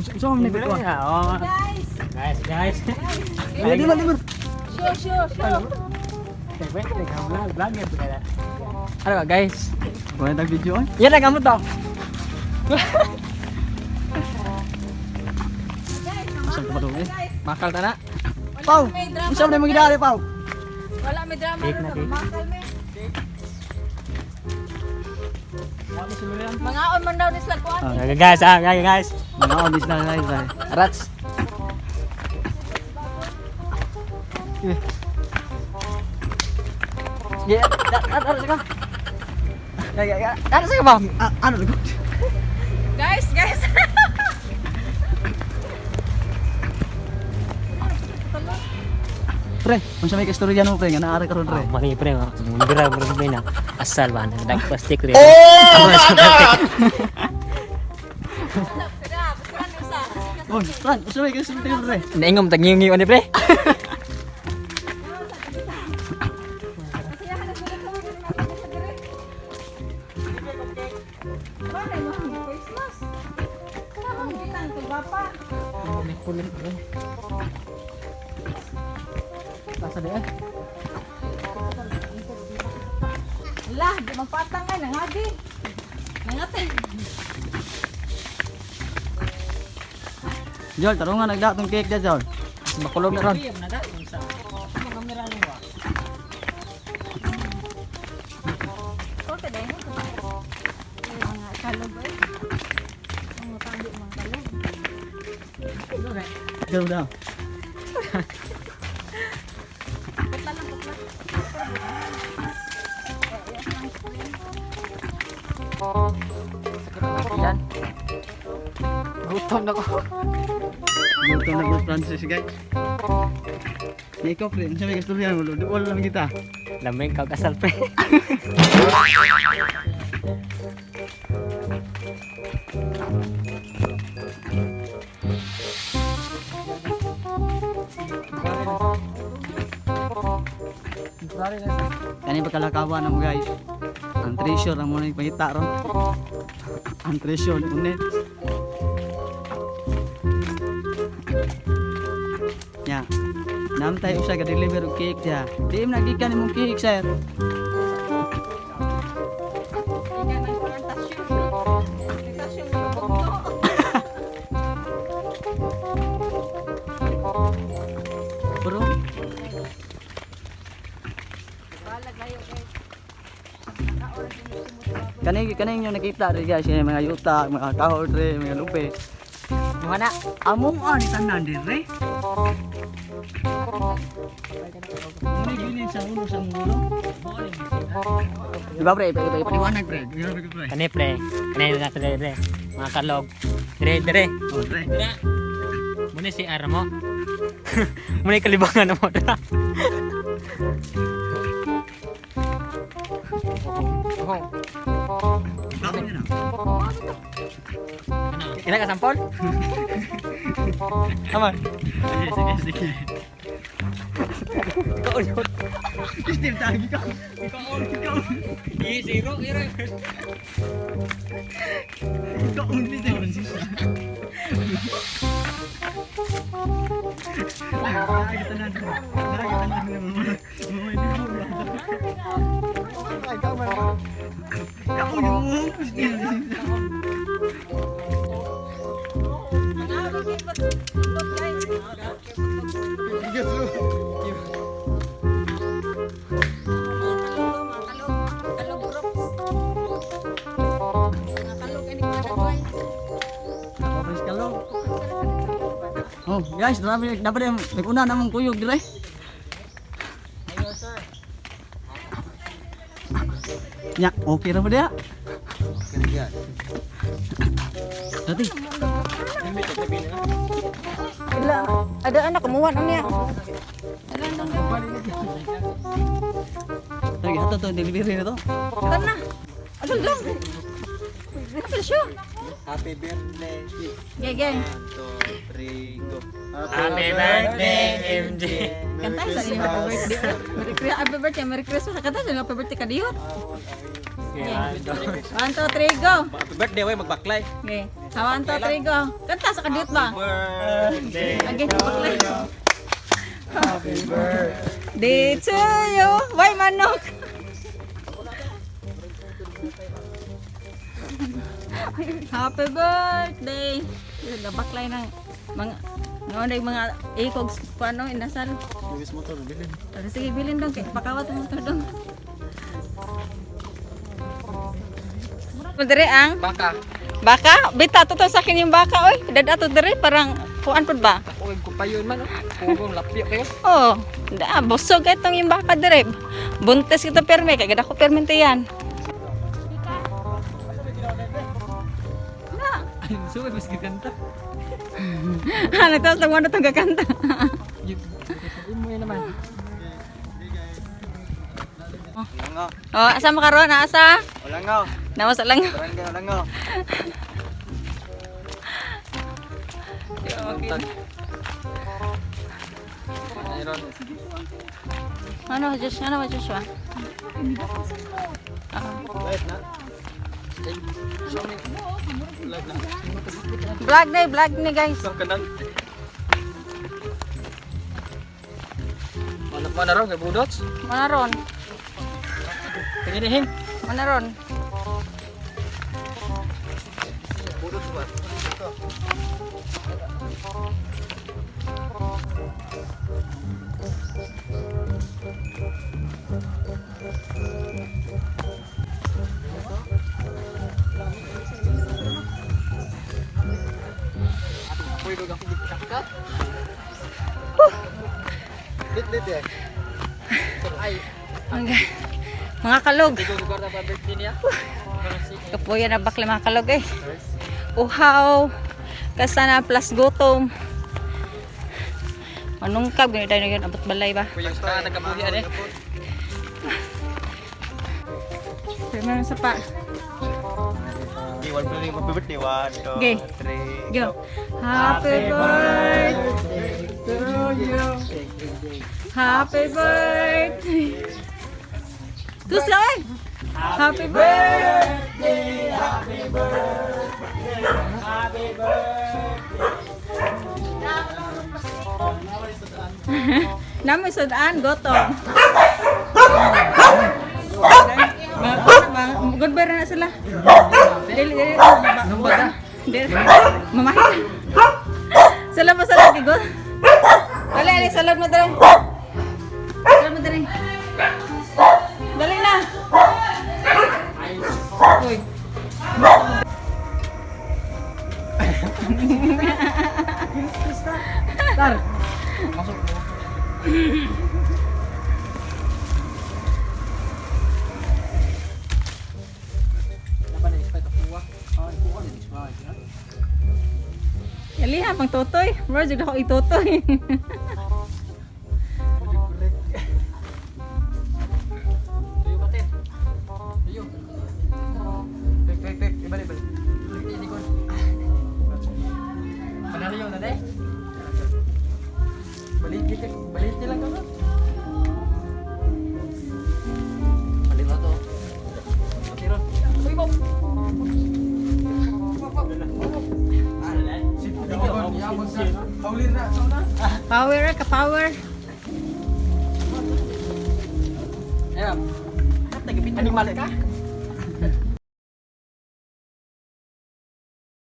Saan mo nito? Oh. Guys. Di ba? Show. Ano ba guys? Wala tayong video on. Yan na gamot to. Saan ka ba doon? Makal ta na. Pau! Saan mo na yung gidari, Pau? Wala may drama Cake na na, sa cake. makal me. Mga on man daw ni sila kuan. Guys. Mga audis na guys. Rats. Ya, ada ka. Ya. Ada sa ba? Ano na? Guys. Pre, kung sa may kastorya mo, pre, nga naari ka ron, pre. Mani pre, mundur na. Asal ba na dag plastic re. Oh, Fran, kung sa may kastorya mo, pre. Naingom tagyingi ni pre. Tasa di eh. Lah, di magpatang nga nangadi. Nangati. Jol, tarungan nagdatong cake dyan, Jol. Bakulog na ron. Ko ta dai. Mga kalog ay. Mga tandi mga kalog. Jol daw. Yan. Gutom na ko. Gutom na good Francis, guys. Ni ikaw, pre, kung sa may kastorya mo, wala lang kita. Lameng kau kasal pre. Kani pagkalakawan na mo, guys. Ang treasure ang muna yung pangita ron. Ang treasure, ulit. Ya. Namtay usa ka deliver og cake dia. Di mo nagikan imong cake, sir. Ika nang plantasyon. Plantasyon mo bugto. Bro, Balag layo guys. kani inyo nakita rin guys, yung mga yuta, mga kahor re, mga lupe. Mana? Among ani tanan dire. Muni gini sa ulo sa mulo. Di ba pre, paliwanag pre. Grabe ka pre. Kani pre. Kani na sa pre. Mga kalog. Dire. Oh, pre. Muna si Ara mo. Muna kalibangan mo dra. Bakit niya na? Ina ka sampol? Aman. Sige. Ikaw yun. Steve tagi ka. Ikaw. Zero. Ikaw only de Francis. Lagi tanan mo. Ikaw yung Oh, guys, dapat naguna namang kuyog dire. Ayo sir. Nya, okay ra ba dia? Dati. Ila, ada anak kumuha na niya. Lagi ato to delivery na to. Kana. Ano lang? Ano siya? Happy birthday. Gege. 1, 2, 3, go. Happy birthday, MJ. Kanta sa niya happy birthday. Merry Christmas, Merry Christmas. Kanta sa niya happy birthday ka diyo. Okay. Okay. 1, 2, 3, go. Happy birthday, way magbaklay. Okay. Sa 1, 2, 3, go. Kanta sa kadiyot ba? Birthday. Again, baklay. Happy birthday. Day to you. Why manok? Happy birthday. Yun, nabaklay ng mga ikog paano inasal. Luis mo to, bilhin. Sige, bilin dong. Pakawat mo to dong. Pudere ang? Baka. Baka? Bita, to sa akin yung baka, oy. Dada to dere, parang kuan po ba? Ako ko pa yun man. Pugong lapyo kayo. Oh, busog itong yung baka dere. Buntes kita perme, kaya gada ko permente yan. So, mas giganta. Ano tapos lang mo na itong kakanta. Sabihin mo yun naman. Wala nga. Oh, asa makaroon? Asa? Wala nga. Nawasa lang. Barangay, wala nga. Ano, Joshua? Ano ba, Joshua? Wait na. Vlog na guys. Isang kanan. Manap mo na rin, kay Budots. Mana ron? Tingin Mana ron? Budot ba? Lit eh. Mga kalog. Ikaw lugar na ba birthday niya? Kapuya na bakla mga kalog eh. Uhaw. Kasana plus gutom. Anong kag? Ganito tayo na yun. Abot balay ba? Kuyang ka nagkabuhian eh. Pero meron sa pa. Okay, one birthday, happy birthday. 1, 2, Okay. 3. Go. Happy birthday to you. Happy birthday. Terus lah eh. Happy birthday. Happy birthday. Happy birthday. Nama sudaan gotong. Good bar na sila. Dili dili. Mamahit. Sila pa sa lagi god. Dali, ali salad mo dali. Salad mo dali. Dali na. Uy. Tar. Masuk. Yalihan pang totoy. Bro, juga ako itotoy. Tuyo patin. Tuyo. Tek. Ibalik. Ini kon. Panalo yung nanay. Balik lang ka ba? Balik mo to. Tiro. Uy, Bob. Power ka, power. Ayan. Animal ka?